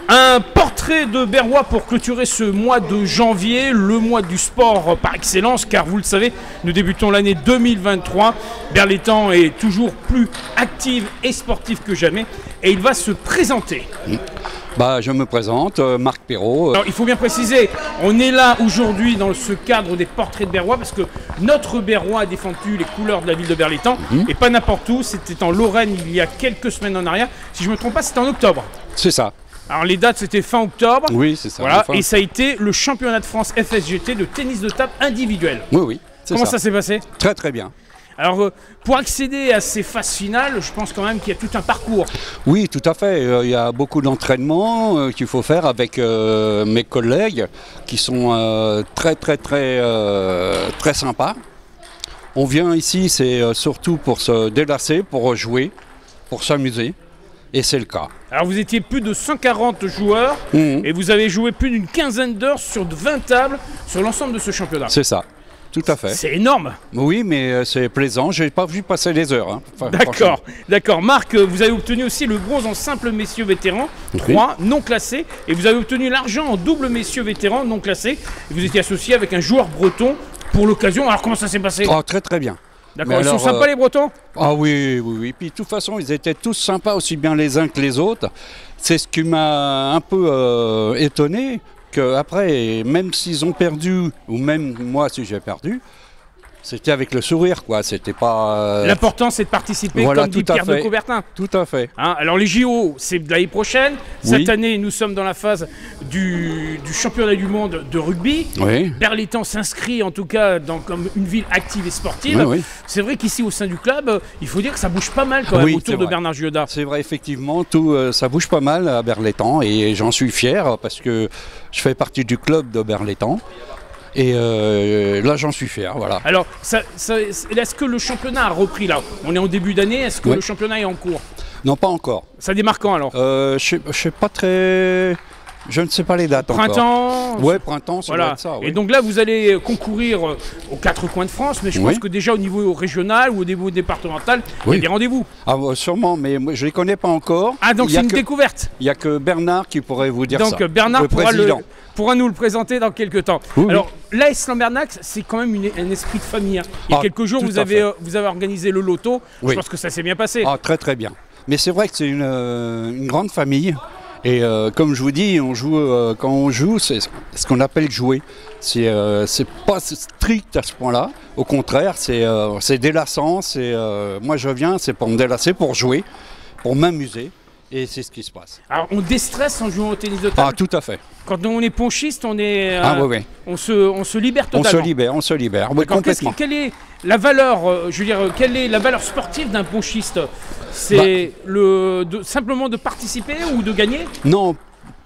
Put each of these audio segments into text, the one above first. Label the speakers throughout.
Speaker 1: Un portrait de Berrois pour clôturer ce mois de janvier, le mois du sport par excellence, car vous le savez, nous débutons l'année 2023. Berlétan est toujours plus active et sportive que jamais, et il va se présenter.
Speaker 2: Je me présente, Marc Perrault.
Speaker 1: Alors, il faut bien préciser, on est là aujourd'hui dans ce cadre des portraits de Berrois, parce que notre Berrois a défendu les couleurs de la ville de Berlétan, et pas n'importe où, c'était en Lorraine il y a quelques semaines en arrière. Si je ne me trompe pas, c'était en octobre.
Speaker 2: C'est ça.
Speaker 1: Alors les dates c'était fin octobre.
Speaker 2: Oui, c'est ça.
Speaker 1: Voilà, et ça a été le championnat de France FSGT de tennis de table individuel.
Speaker 2: Oui,
Speaker 1: Comment ça s'est passé?
Speaker 2: Très très bien.
Speaker 1: Alors pour accéder à ces phases finales, je pense quand même qu'il y a tout un parcours.
Speaker 2: Oui, tout à fait. Il y a beaucoup d'entraînements qu'il faut faire avec mes collègues qui sont très sympas. On vient ici, c'est surtout pour se délasser, pour jouer, pour s'amuser. Et c'est le cas.
Speaker 1: Alors vous étiez plus de 140 joueurs et vous avez joué plus d'une quinzaine d'heures sur 20 tables sur l'ensemble de ce championnat.
Speaker 2: C'est ça, tout à fait.
Speaker 1: C'est énorme.
Speaker 2: Oui, mais c'est plaisant, j'ai pas vu passer les heures.
Speaker 1: D'accord. Marc, vous avez obtenu aussi le bronze en simple messieurs vétérans, 3 non classés, et vous avez obtenu l'argent en double messieurs vétérans non classés. Et vous étiez associé avec un joueur breton pour l'occasion. Alors comment ça s'est passé?
Speaker 2: Très très bien.
Speaker 1: D'accord, ils sont sympas les Bretons?
Speaker 2: Ah oui. Puis de toute façon, ils étaient tous sympas, aussi bien les uns que les autres. C'est ce qui m'a un peu étonné, qu'après, même s'ils ont perdu, ou même moi si j'ai perdu, c'était avec le sourire, quoi. C'était pas.
Speaker 1: L'important, c'est de participer,
Speaker 2: voilà,
Speaker 1: comme dit Pierre de Coubertin.
Speaker 2: Tout à fait.
Speaker 1: Alors les JO, c'est de l'année prochaine. Cette année, nous sommes dans la phase du championnat du monde de rugby.
Speaker 2: Oui.
Speaker 1: Berlétan s'inscrit en tout cas comme une ville active et sportive.
Speaker 2: Oui.
Speaker 1: C'est vrai qu'ici, au sein du club, il faut dire que ça bouge pas mal quand même autour de Bernard Gioda.
Speaker 2: C'est vrai, effectivement, ça bouge pas mal à Berlétan et j'en suis fier parce que je fais partie du club de Berlétan. Et là, j'en suis fier, voilà.
Speaker 1: Alors, est-ce que le championnat a repris là? On est en début d'année, est-ce que le championnat est en cours?
Speaker 2: Non, pas encore.
Speaker 1: Ça démarre quand alors?
Speaker 2: Je sais pas très... Je ne sais pas les dates
Speaker 1: printemps?
Speaker 2: Ouais, printemps, ça doit être ça. Oui.
Speaker 1: Et donc là, vous allez concourir aux 4 coins de France, mais je pense que déjà au niveau régional ou au niveau départemental, il y a des rendez-vous.
Speaker 2: Ah, sûrement, mais moi, je ne les connais pas encore.
Speaker 1: Ah, donc c'est une découverte.
Speaker 2: Il n'y a que Bernard qui pourrait vous dire ça.
Speaker 1: Donc Bernard pourra nous le présenter dans quelques temps. Alors, l'AS Lambernac, c'est quand même un esprit de famille. Il y a quelques jours, vous avez organisé le loto. Je pense que ça s'est bien passé.
Speaker 2: Ah, très très bien. Mais c'est vrai que c'est une grande famille. Et comme je vous dis, on joue, quand on joue, c'est ce qu'on appelle jouer. C'est pas strict à ce point-là. Au contraire, c'est délassant. Moi, je viens, c'est pour me délasser, pour jouer, pour m'amuser. Et c'est ce qui se passe. Alors, on déstresse en jouant au tennis de table?
Speaker 1: Ah, tout à fait. Quand on est ponchiste, on est, on se libère totalement.
Speaker 2: On se libère. Oui, complètement.
Speaker 1: Quelle est la valeur, quelle est la valeur sportive d'un ponchiste? C'est simplement de participer ou de gagner?
Speaker 2: Non,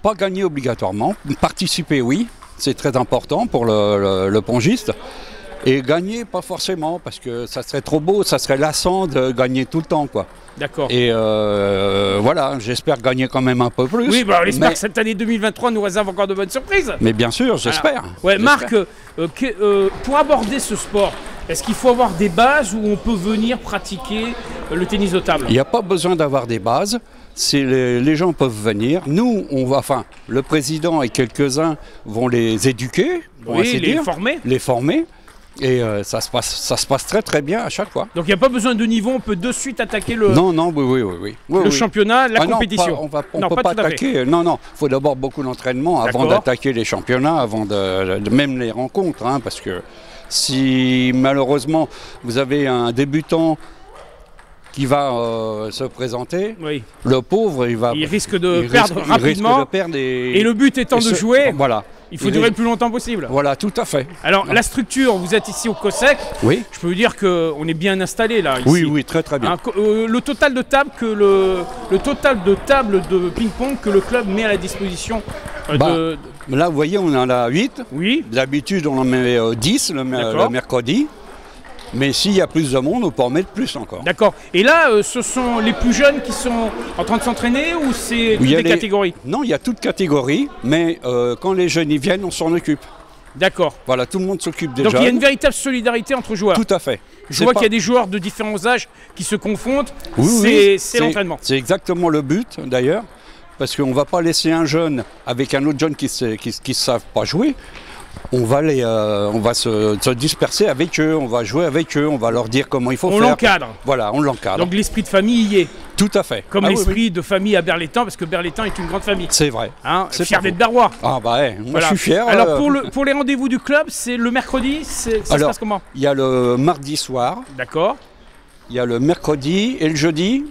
Speaker 2: pas gagner obligatoirement. Participer, oui. C'est très important pour le ponchiste. Et gagner, pas forcément, parce que ça serait trop beau, ça serait lassant de gagner tout le temps, quoi.
Speaker 1: D'accord.
Speaker 2: Et voilà, j'espère gagner quand même un peu plus.
Speaker 1: Oui, on espère que cette année 2023 nous réserve encore de bonnes surprises.
Speaker 2: Mais bien sûr, j'espère.
Speaker 1: Marc, pour aborder ce sport, est-ce qu'il faut avoir des bases où on peut venir pratiquer le tennis de table?
Speaker 2: Il n'y a pas besoin d'avoir des bases. Les gens peuvent venir. Nous, le président et quelques-uns vont les éduquer, les former. Et ça se passe très très bien à chaque fois.
Speaker 1: Donc il n'y a pas besoin de niveau, on peut de suite attaquer le championnat, la compétition.
Speaker 2: On ne peut pas attaquer. Non, il faut d'abord beaucoup d'entraînement avant d'attaquer les championnats, avant même les rencontres. Parce que si malheureusement vous avez un débutant qui va se présenter, le pauvre, il risque de perdre rapidement.
Speaker 1: Et le but étant de jouer.
Speaker 2: Voilà.
Speaker 1: Il faut durer le plus longtemps possible.
Speaker 2: Voilà, tout à fait.
Speaker 1: Alors, la structure, vous êtes ici au COSEC.
Speaker 2: Oui.
Speaker 1: Je peux vous dire qu'on est bien installé là. Ici.
Speaker 2: Oui, très très bien.
Speaker 1: Le total de tables de ping-pong que le club met à la disposition
Speaker 2: Là, vous voyez, on en a 8.
Speaker 1: Oui.
Speaker 2: D'habitude, on en met 10 le mercredi. Mais s'il y a plus de monde, on peut en mettre plus encore.
Speaker 1: D'accord. Et là, ce sont les plus jeunes qui sont en train de s'entraîner ou c'est toutes les catégories?
Speaker 2: Non, il y a toutes catégories, mais quand les jeunes y viennent, on s'en occupe.
Speaker 1: D'accord.
Speaker 2: Voilà, tout le monde s'occupe des jeunes.
Speaker 1: Donc il y a une véritable solidarité entre joueurs.
Speaker 2: Tout à fait.
Speaker 1: Je vois qu'il y a des joueurs de différents âges qui se confondent. C'est l'entraînement.
Speaker 2: C'est exactement le but, d'ailleurs. parce qu'on ne va pas laisser un jeune avec un autre jeune qui ne savent pas jouer. On va se disperser avec eux, on va jouer avec eux, on va leur dire comment il faut faire.
Speaker 1: On l'encadre.
Speaker 2: Voilà, on l'encadre.
Speaker 1: Donc l'esprit de famille y est.
Speaker 2: Tout à fait.
Speaker 1: Comme l'esprit de famille à Berlétan, parce que Berlétan est une grande famille.
Speaker 2: C'est vrai.
Speaker 1: Hein, fier d'être Berrois.
Speaker 2: Ah bah ouais, moi je suis fier.
Speaker 1: Alors pour les rendez-vous du club, c'est le mercredi, ça se passe comment?
Speaker 2: Il y a le mardi soir.
Speaker 1: D'accord.
Speaker 2: Il y a le mercredi et le jeudi.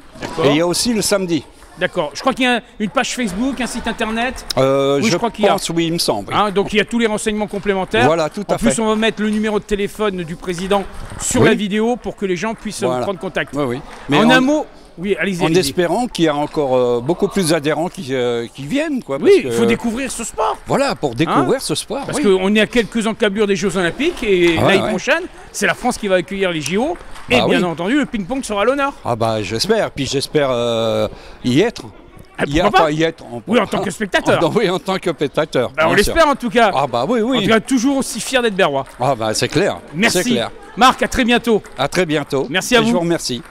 Speaker 2: Et il y a aussi le samedi.
Speaker 1: D'accord. Je crois qu'il y a une page Facebook, un site internet.
Speaker 2: Oui, je pense, oui, il me semble.
Speaker 1: Hein, donc il y a tous les renseignements complémentaires.
Speaker 2: Voilà, tout à fait.
Speaker 1: En plus, on va mettre le numéro de téléphone du président sur la vidéo pour que les gens puissent prendre contact.
Speaker 2: Oui, oui. Mais
Speaker 1: en un mot, oui, allez-y.
Speaker 2: En espérant qu'il y a encore beaucoup plus d'adhérents qui viennent. Quoi,
Speaker 1: oui, il faut découvrir ce sport.
Speaker 2: Voilà, pour découvrir ce sport.
Speaker 1: Parce qu'on est à quelques encablures des Jeux Olympiques et l'année prochaine, c'est la France qui va accueillir les JO. Et bien entendu, le ping-pong sera à l'honneur.
Speaker 2: Ah bah j'espère, puis j'espère y être.
Speaker 1: Oui, en tant que spectateur.
Speaker 2: Oui, en tant que spectateur.
Speaker 1: On l'espère en tout cas.
Speaker 2: Ah bah oui, oui.
Speaker 1: En tout cas, toujours aussi fier d'être Berrois.
Speaker 2: Ah bah c'est clair.
Speaker 1: Merci.
Speaker 2: Clair.
Speaker 1: Marc, à très bientôt.
Speaker 2: À très bientôt.
Speaker 1: Merci à vous.
Speaker 2: Je vous remercie.